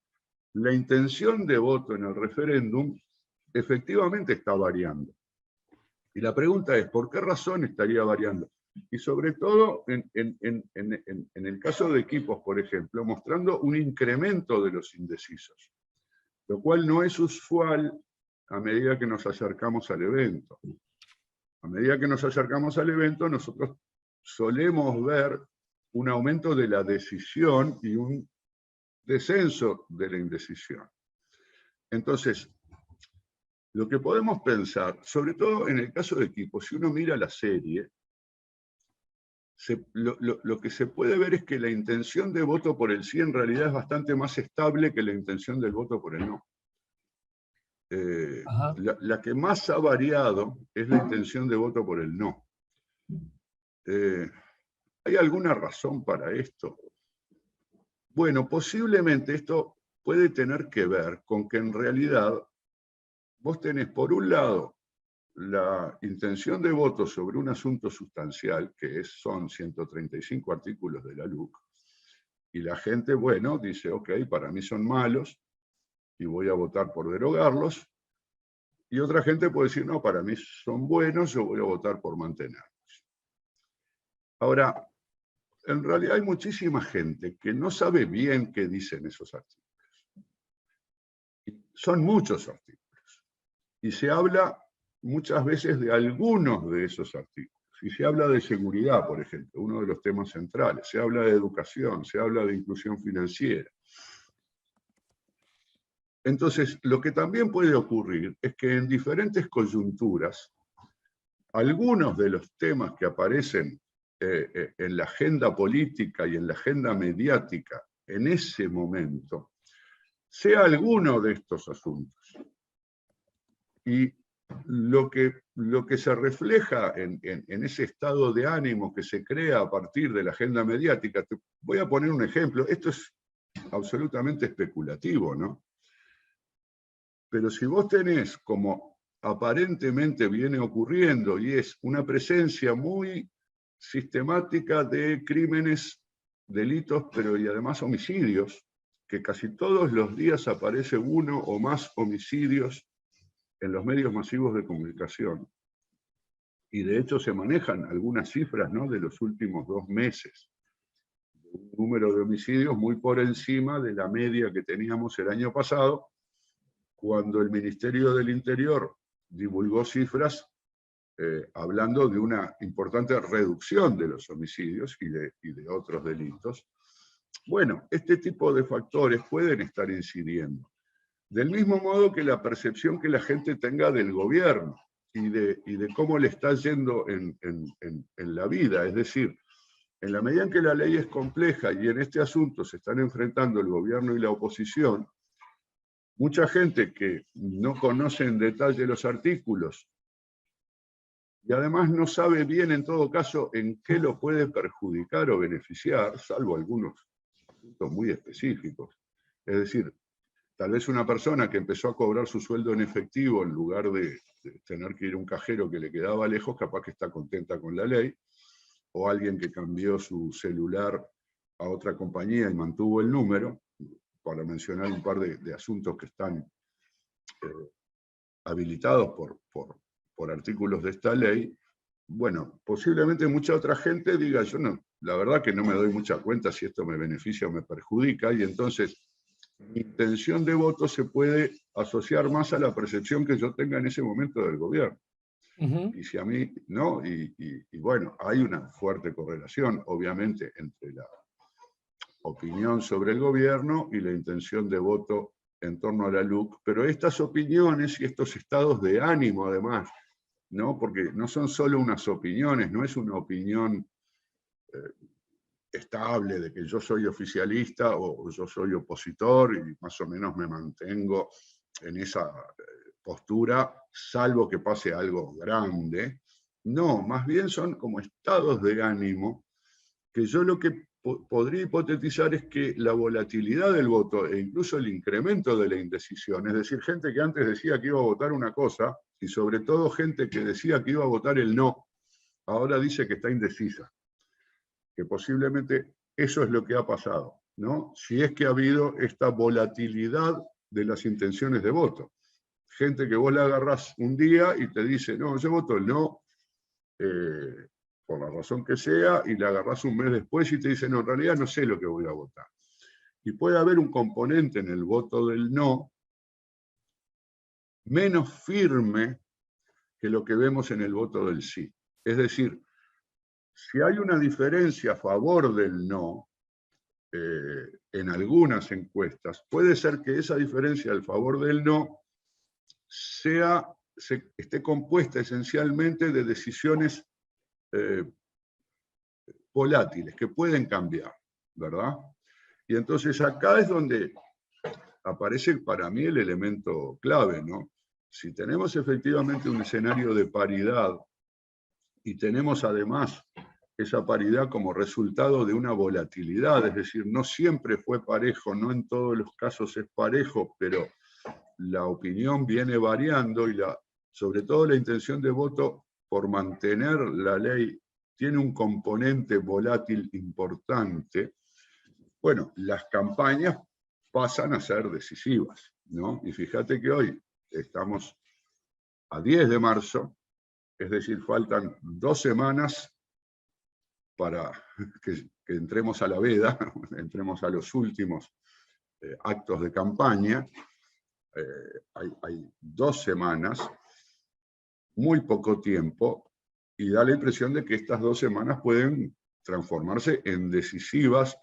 la intención de voto en el referéndum efectivamente está variando. Y la pregunta es, ¿por qué razón estaría variando? Y sobre todo en el caso de equipos, por ejemplo, mostrando un incremento de los indecisos, lo cual no es usual a medida que nos acercamos al evento. A medida que nos acercamos al evento, nosotros solemos ver un aumento de la decisión y un descenso de la indecisión. Entonces, lo que podemos pensar, sobre todo en el caso de equipos, si uno mira la serie, lo que se puede ver es que la intención de voto por el sí en realidad es bastante más estable que la intención del voto por el no. La que más ha variado es la intención de voto por el no. ¿Hay alguna razón para esto? Bueno, posiblemente esto puede tener que ver con que en realidad vos tenés por un lado la intención de voto sobre un asunto sustancial, que son 135 artículos de la LUC, y la gente, bueno, dice, ok, para mí son malos, y voy a votar por derogarlos, y otra gente puede decir, no, para mí son buenos, yo voy a votar por mantenerlos. Ahora, en realidad hay muchísima gente que no sabe bien qué dicen esos artículos. Son muchos artículos, y se habla muchas veces de algunos de esos artículos. si se habla de seguridad, por ejemplo, uno de los temas centrales, se habla de educación, se habla de inclusión financiera. Entonces, lo que también puede ocurrir es que en diferentes coyunturas, algunos de los temas que aparecen en la agenda política y en la agenda mediática en ese momento, sea alguno de estos asuntos. Y lo que se refleja en ese estado de ánimo que se crea a partir de la agenda mediática, te voy a poner un ejemplo, esto es absolutamente especulativo, ¿no? Pero si vos tenés, como aparentemente viene ocurriendo, y es una presencia muy sistemática de crímenes, delitos, pero y además homicidios, que casi todos los días aparece uno o más homicidios en los medios masivos de comunicación. Y de hecho se manejan algunas cifras, ¿no?, de los últimos 2 meses. Un número de homicidios muy por encima de la media que teníamos el año pasado, cuando el Ministerio del Interior divulgó cifras hablando de una importante reducción de los homicidios y de otros delitos. Bueno, este tipo de factores pueden estar incidiendo. Del mismo modo que la percepción que la gente tenga del gobierno y de cómo le está yendo en la vida. Es decir, en la medida en que la ley es compleja y en este asunto se están enfrentando el gobierno y la oposición, mucha gente que no conoce en detalle los artículos y además no sabe bien en todo caso en qué lo puede perjudicar o beneficiar, salvo algunos puntos muy específicos. Es decir, tal vez una persona que empezó a cobrar su sueldo en efectivo en lugar de tener que ir a un cajero que le quedaba lejos, capaz que está contenta con la ley, o alguien que cambió su celular a otra compañía y mantuvo el número, para mencionar un par de asuntos que están habilitados por artículos de esta ley. Bueno, posiblemente mucha otra gente diga, yo no, la verdad que no me doy mucha cuenta si esto me beneficia o me perjudica, y entonces mi intención de voto se puede asociar más a la percepción que yo tenga en ese momento del gobierno. Y si a mí no, y bueno, hay una fuerte correlación, obviamente, entre la opinión sobre el gobierno y la intención de voto en torno a la LUC, pero estas opiniones y estos estados de ánimo, además, ¿no? Porque no son solo unas opiniones, no es una opinión estable de que yo soy oficialista o yo soy opositor y más o menos me mantengo en esa postura, salvo que pase algo grande. No, más bien son como estados de ánimo que yo lo que podría hipotetizar es que la volatilidad del voto e incluso el incremento de la indecisión, es decir, gente que antes decía que iba a votar una cosa y sobre todo gente que decía que iba a votar el no, ahora dice que está indecisa. Que posiblemente eso es lo que ha pasado, ¿no? Si es que ha habido esta volatilidad de las intenciones de voto. Gente que vos la agarrás un día y te dice, no, yo voto el no, por la razón que sea, y la agarrás un mes después y te dice, no, en realidad no sé lo que voy a votar. Y puede haber un componente en el voto del no menos firme que lo que vemos en el voto del sí. Es decir, si hay una diferencia a favor del no, en algunas encuestas, puede ser que esa diferencia al favor del no esté compuesta esencialmente de decisiones volátiles, que pueden cambiar, ¿verdad? Y entonces acá es donde aparece para mí el elemento clave, ¿no? Si tenemos efectivamente un escenario de paridad y tenemos además esa paridad como resultado de una volatilidad, es decir, no siempre fue parejo, no en todos los casos es parejo, pero la opinión viene variando y sobre todo la intención de voto por mantener la ley tiene un componente volátil importante. Bueno, las campañas pasan a ser decisivas, ¿no? Y fíjate que hoy estamos a 10 de marzo, es decir, faltan 2 semanas para que entremos a la veda, entremos a los últimos actos de campaña. Hay 2 semanas, muy poco tiempo, y da la impresión de que estas 2 semanas pueden transformarse en decisivas,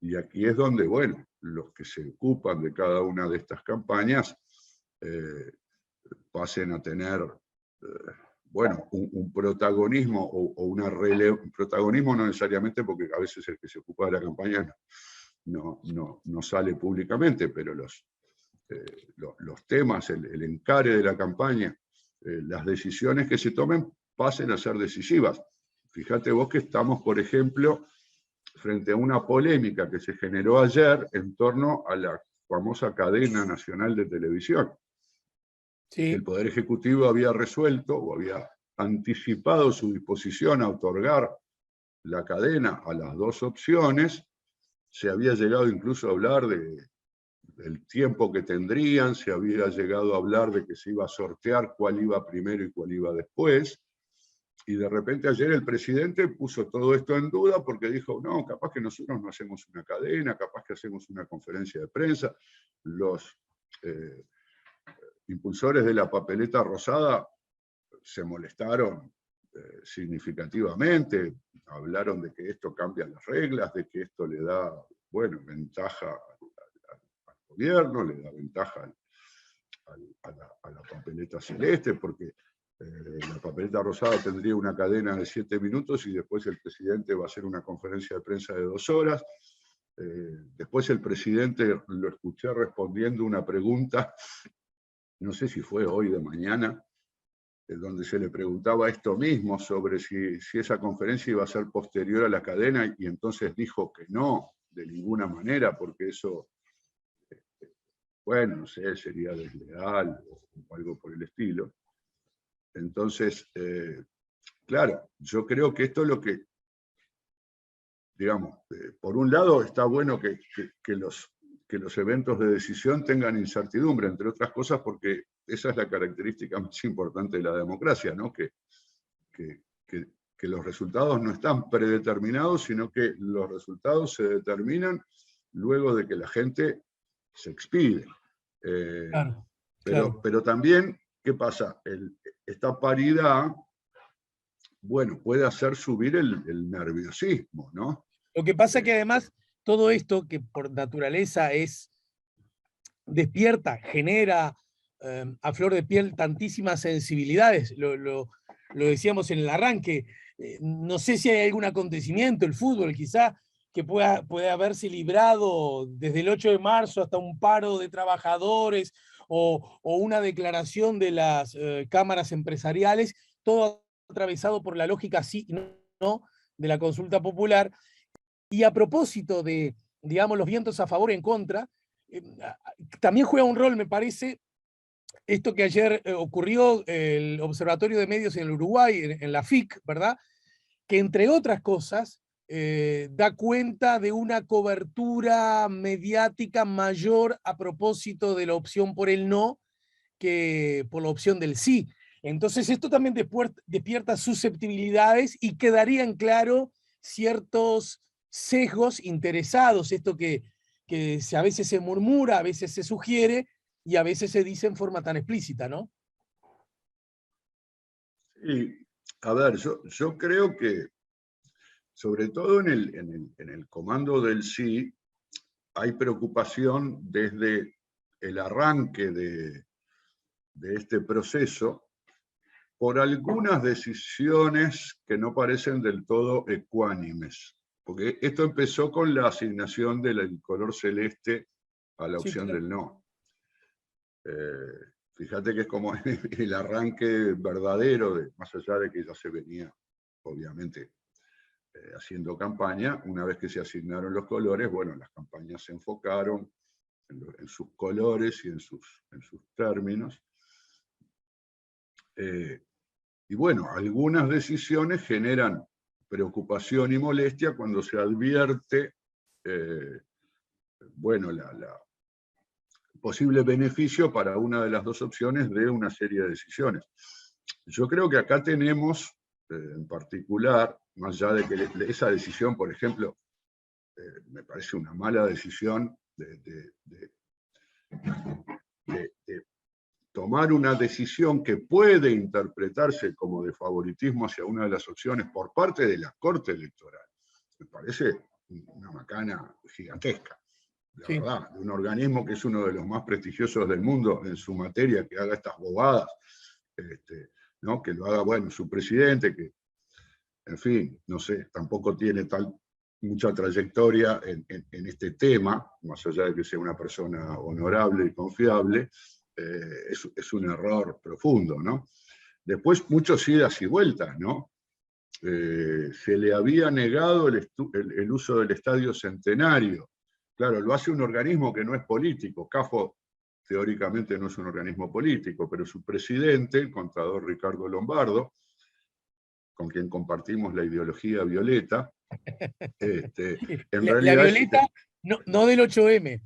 y aquí es donde, bueno, los que se ocupan de cada una de estas campañas pasen a tener, bueno, un protagonismo o una relevancia. Protagonismo no necesariamente, porque a veces el que se ocupa de la campaña no sale públicamente, pero los temas, el encare de la campaña, las decisiones que se tomen pasen a ser decisivas. Fíjate vos que estamos, por ejemplo, frente a una polémica que se generó ayer en torno a la famosa cadena nacional de televisión. Sí. El Poder Ejecutivo había resuelto o había anticipado su disposición a otorgar la cadena a las 2 opciones. Se había llegado incluso a hablar del tiempo que tendrían, se había llegado a hablar de que se iba a sortear cuál iba primero y cuál iba después. Y de repente ayer el presidente puso todo esto en duda porque dijo, no, capaz que nosotros no hacemos una cadena, capaz que hacemos una conferencia de prensa. Los impulsores de la papeleta rosada se molestaron significativamente, hablaron de que esto cambia las reglas, de que esto le da, bueno, ventaja al gobierno, le da ventaja a la papeleta celeste, porque la papeleta rosada tendría una cadena de 7 minutos y después el presidente va a hacer una conferencia de prensa de 2 horas. Después el presidente lo escuché respondiendo una pregunta, no sé si fue hoy de mañana, donde se le preguntaba esto mismo, sobre si esa conferencia iba a ser posterior a la cadena, y entonces dijo que no, de ninguna manera, porque eso, bueno, no sé, sería desleal o algo por el estilo. Entonces, claro, yo creo que esto es lo que, digamos, por un lado está bueno que los eventos de decisión tengan incertidumbre, entre otras cosas porque esa es la característica más importante de la democracia, ¿no? Que los resultados no están predeterminados, sino que los resultados se determinan luego de que la gente se expide. Claro, claro. Pero también, ¿qué pasa? Esta paridad, bueno, puede hacer subir el nerviosismo, ¿no? Lo que pasa es que además todo esto, que por naturaleza despierta, genera a flor de piel tantísimas sensibilidades, lo decíamos en el arranque, no sé si hay algún acontecimiento, el fútbol quizá, que puede haberse librado desde el 8 de marzo hasta un paro de trabajadores o una declaración de las cámaras empresariales, todo atravesado por la lógica sí y no de la consulta popular. Y a propósito de, digamos, los vientos a favor y en contra, también juega un rol, me parece, esto que ayer ocurrió, el Observatorio de Medios en el Uruguay, en la FIC, ¿verdad? Que entre otras cosas da cuenta de una cobertura mediática mayor a propósito de la opción por el no que por la opción del sí. Entonces esto también despierta susceptibilidades y quedarían claro ciertos sesgos interesados, esto que a veces se murmura, a veces se sugiere y a veces se dice en forma tan explícita, ¿no? Sí, a ver, yo creo que, sobre todo en el comando del sí, hay preocupación desde el arranque de este proceso por algunas decisiones que no parecen del todo ecuánimes. Porque esto empezó con la asignación del color celeste a la opción del no. Fíjate que es como el arranque verdadero, más allá de que ya se venía, obviamente, haciendo campaña. Una vez que se asignaron los colores, bueno, las campañas se enfocaron en sus colores y en sus términos. Y bueno, algunas decisiones generan preocupación y molestia cuando se advierte, bueno, la posible beneficio para una de las 2 opciones de una serie de decisiones. Yo creo que acá tenemos, en particular, más allá de que esa decisión, por ejemplo, me parece una mala decisión de tomar tomar una decisión que puede interpretarse como de favoritismo hacia una de las opciones por parte de la Corte Electoral, me parece una macana gigantesca, la verdad, de un organismo que es uno de los más prestigiosos del mundo en su materia, que haga estas bobadas, ¿no? Que lo haga, bueno, su presidente, que, en fin, no sé, tampoco tiene mucha trayectoria en este tema, más allá de que sea una persona honorable y confiable, es un error profundo, ¿no? Después, muchos idas y vueltas, ¿no? Se le había negado el uso del Estadio Centenario. Claro, lo hace un organismo que no es político. CAFO teóricamente no es un organismo político, pero su presidente, el contador Ricardo Lombardo, con quien compartimos la ideología violeta, en realidad... La violeta no del 8M.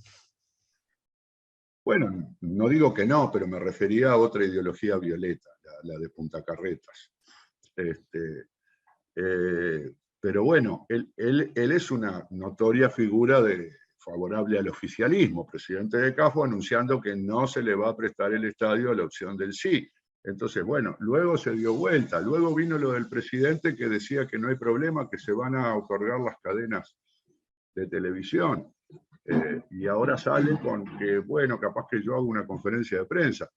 Bueno, no digo que no, pero me refería a otra ideología violeta, la de Punta Carretas. Pero bueno, él es una notoria figura favorable al oficialismo, presidente de CAFO, anunciando que no se le va a prestar el estadio a la opción del sí. Entonces, bueno, luego se dio vuelta, luego vino lo del presidente que decía que no hay problema, que se van a otorgar las cadenas de televisión. Y ahora sale con que, bueno, capaz que yo hago una conferencia de prensa.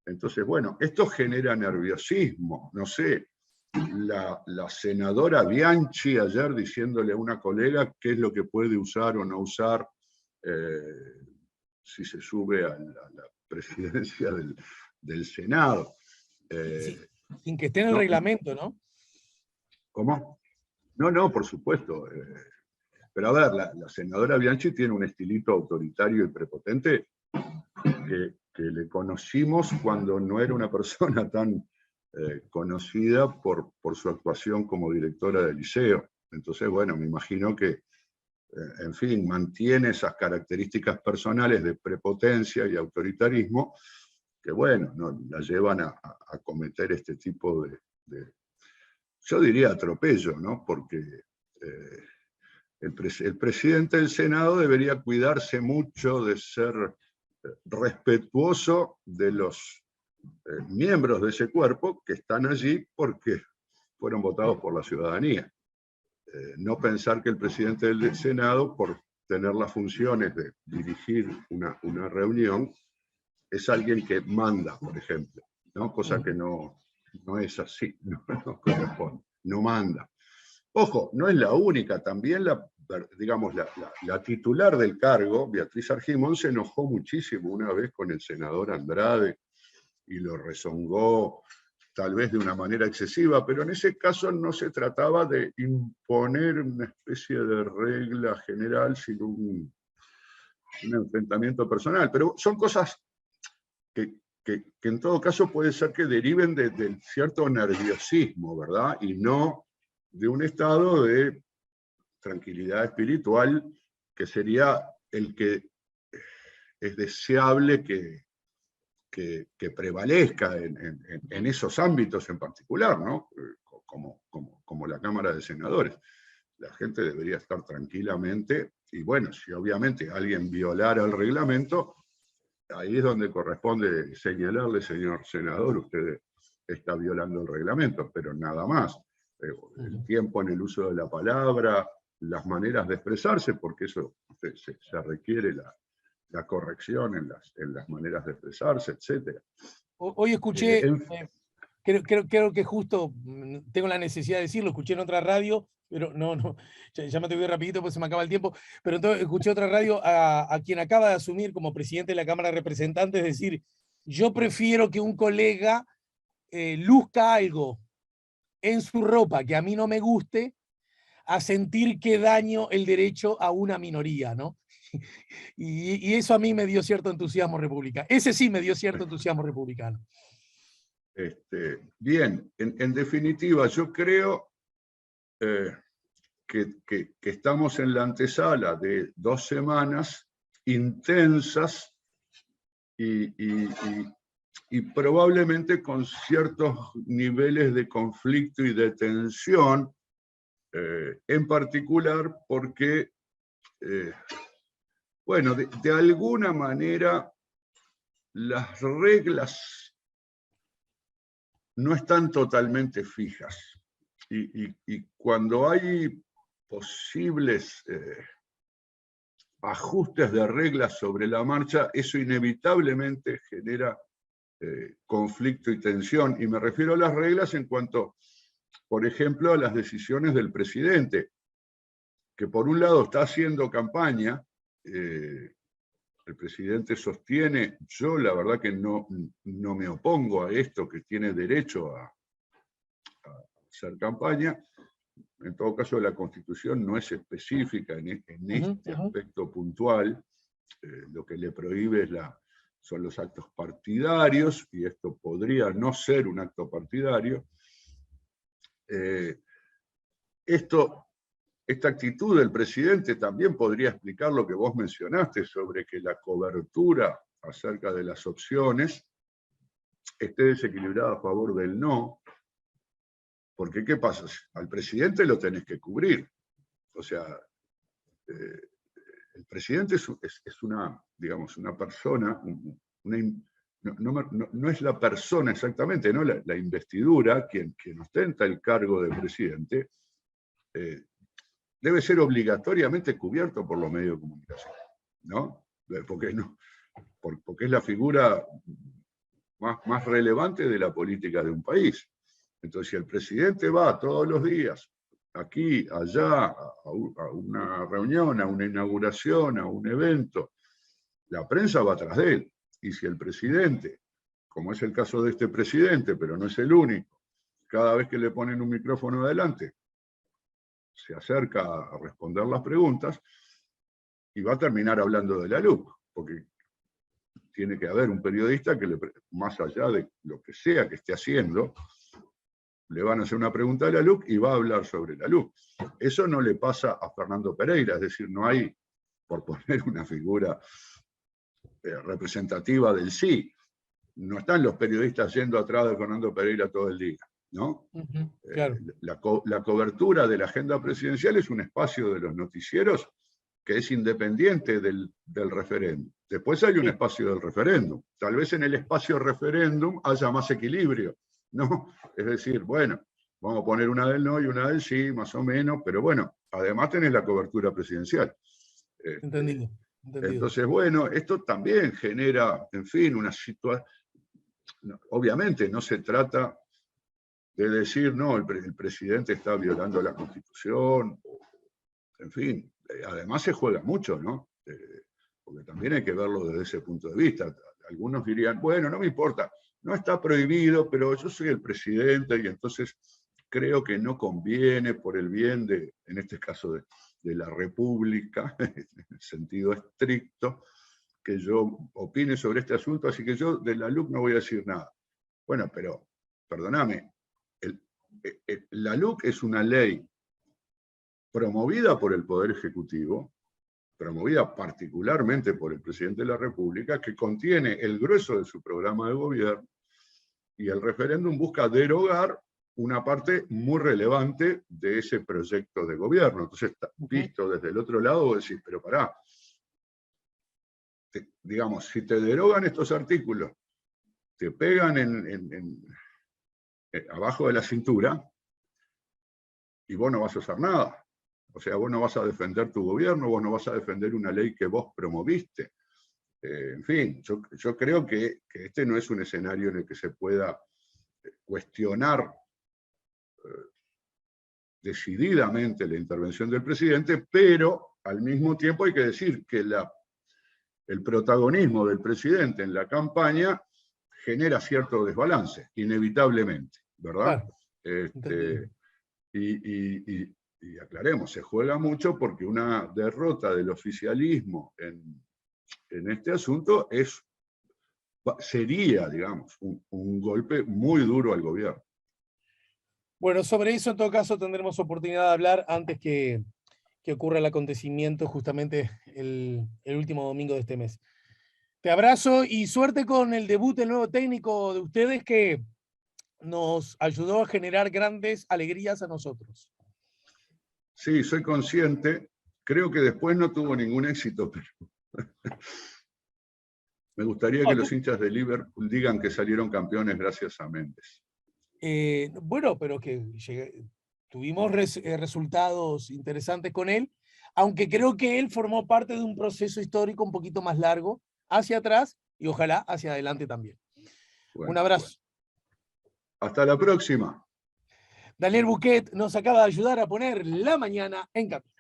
Entonces, bueno, esto genera nerviosismo, no sé. La senadora Bianchi ayer diciéndole a una colega qué es lo que puede usar o no usar si se sube a la presidencia del Senado. Sí, sin que esté en el reglamento, ¿no? ¿Cómo? No, por supuesto. Pero a ver, la senadora Bianchi tiene un estilito autoritario y prepotente que le conocimos cuando no era una persona tan conocida por su actuación como directora del liceo. Entonces, bueno, me imagino que, en fin, mantiene esas características personales de prepotencia y autoritarismo que, bueno, no, la llevan a cometer este tipo de, yo diría, atropello, ¿no? Porque el presidente del Senado debería cuidarse mucho de ser respetuoso de los miembros de ese cuerpo que están allí porque fueron votados por la ciudadanía. No pensar que el presidente del Senado, por tener las funciones de dirigir una reunión, es alguien que manda, por ejemplo, ¿no? Cosa que no es así, no corresponde, no manda. Ojo, no es la única, también la titular del cargo, Beatriz Argimón, se enojó muchísimo una vez con el senador Andrade y lo rezongó tal vez de una manera excesiva, pero en ese caso no se trataba de imponer una especie de regla general, sino un enfrentamiento personal. Pero son cosas que en todo caso puede ser que deriven de cierto nerviosismo, ¿verdad? Y no de un estado de tranquilidad espiritual que sería el que es deseable que prevalezca en esos ámbitos en particular, ¿no? Como la Cámara de Senadores. La gente debería estar tranquilamente, y bueno, si obviamente alguien violara el reglamento, ahí es donde corresponde señalarle, señor senador, usted está violando el reglamento, pero nada más. El tiempo en el uso de la palabra, las maneras de expresarse, porque eso se requiere la corrección en las maneras de expresarse, etc. Hoy escuché, creo que justo, tengo la necesidad de decirlo, escuché en otra radio, pero no, ya me te voy rapidito porque se me acaba el tiempo, pero entonces escuché otra radio a quien acaba de asumir como presidente de la Cámara de Representantes decir, yo prefiero que un colega luzca algo en su ropa que a mí no me guste, a sentir que daño el derecho a una minoría, ¿no? Y eso a mí me dio cierto entusiasmo republicano. Ese sí me dio cierto entusiasmo republicano. Bien, en definitiva, yo creo que estamos en la antesala de 2 semanas intensas y probablemente con ciertos niveles de conflicto y de tensión, en particular porque, bueno, de alguna manera las reglas no están totalmente fijas. Y cuando hay posibles ajustes de reglas sobre la marcha, eso inevitablemente genera conflicto y tensión. Y me refiero a las reglas en cuanto, por ejemplo, a las decisiones del presidente, que por un lado está haciendo campaña, el presidente sostiene, yo la verdad que no me opongo a esto, que tiene derecho a hacer campaña. En todo caso, la Constitución no es específica en este aspecto puntual. Lo que le prohíbe son los actos partidarios, y esto podría no ser un acto partidario. Esta actitud del presidente también podría explicar lo que vos mencionaste sobre que la cobertura acerca de las opciones esté desequilibrada a favor del no. Porque, ¿qué pasa? Al presidente lo tenés que cubrir. O sea, el presidente es una, digamos, una persona, no es la persona exactamente, ¿no? La investidura, quien ostenta el cargo de presidente, debe ser obligatoriamente cubierto por los medios de comunicación, ¿no? Porque es la figura más relevante de la política de un país. Entonces, si el presidente va todos los días, aquí, allá, a una reunión, a una inauguración, a un evento, la prensa va atrás de él. Y si el presidente, como es el caso de este presidente, pero no es el único, cada vez que le ponen un micrófono adelante, se acerca a responder las preguntas, y va a terminar hablando de la LUC, porque tiene que haber un periodista que, más allá de lo que sea que esté haciendo, le van a hacer una pregunta a la LUC y va a hablar sobre la LUC. Eso no le pasa a Fernando Pereira, es decir, no hay, por poner una figura representativa del sí, no están los periodistas yendo atrás de Fernando Pereira todo el día, ¿no? Claro. La cobertura de la agenda presidencial es un espacio de los noticieros que es independiente del referéndum. Después hay un espacio del referéndum. Tal vez en el espacio referéndum haya más equilibrio, ¿no? Es decir, bueno, vamos a poner una del no y una del sí, más o menos, pero bueno, además tenés la cobertura presidencial. Entendido. Entonces, bueno, esto también genera, en fin, una situación. Obviamente no se trata de decir, no, el presidente está violando la Constitución, en fin, además se juega mucho, ¿no? Porque también hay que verlo desde ese punto de vista. Algunos dirían, bueno, no me importa, no está prohibido, pero yo soy el presidente y entonces creo que no conviene por el bien de, en este caso, de la República, en el sentido estricto, que yo opine sobre este asunto, así que yo de la LUC no voy a decir nada. Bueno, pero, perdóname, la LUC es una ley promovida por el Poder Ejecutivo, promovida particularmente por el presidente de la República, que contiene el grueso de su programa de gobierno, y el referéndum busca derogar una parte muy relevante de ese proyecto de gobierno. Entonces, visto desde el otro lado, vos decís, pero pará, digamos, si te derogan estos artículos, te pegan abajo de la cintura, y vos no vas a hacer nada. O sea, vos no vas a defender tu gobierno, vos no vas a defender una ley que vos promoviste. En fin, yo creo que este no es un escenario en el que se pueda cuestionar decididamente la intervención del presidente, pero al mismo tiempo hay que decir que el protagonismo del presidente en la campaña genera cierto desbalance, inevitablemente, ¿verdad? Claro. Y aclaremos, se juega mucho porque una derrota del oficialismo en este asunto sería, digamos, un golpe muy duro al gobierno. Bueno, sobre eso en todo caso tendremos oportunidad de hablar antes que ocurra el acontecimiento justamente el último domingo de este mes. Te abrazo y suerte con el debut del nuevo técnico de ustedes, que nos ayudó a generar grandes alegrías a nosotros. Sí, soy consciente. Creo que después no tuvo ningún éxito, pero me gustaría que los hinchas de Liverpool digan que salieron campeones gracias a Méndez. Bueno, pero que tuvimos resultados interesantes con él, aunque creo que él formó parte de un proceso histórico un poquito más largo, hacia atrás y ojalá hacia adelante también. Bueno, un abrazo. hasta la próxima. Daniel Buquet nos acaba de ayudar a poner la mañana en Capítulo.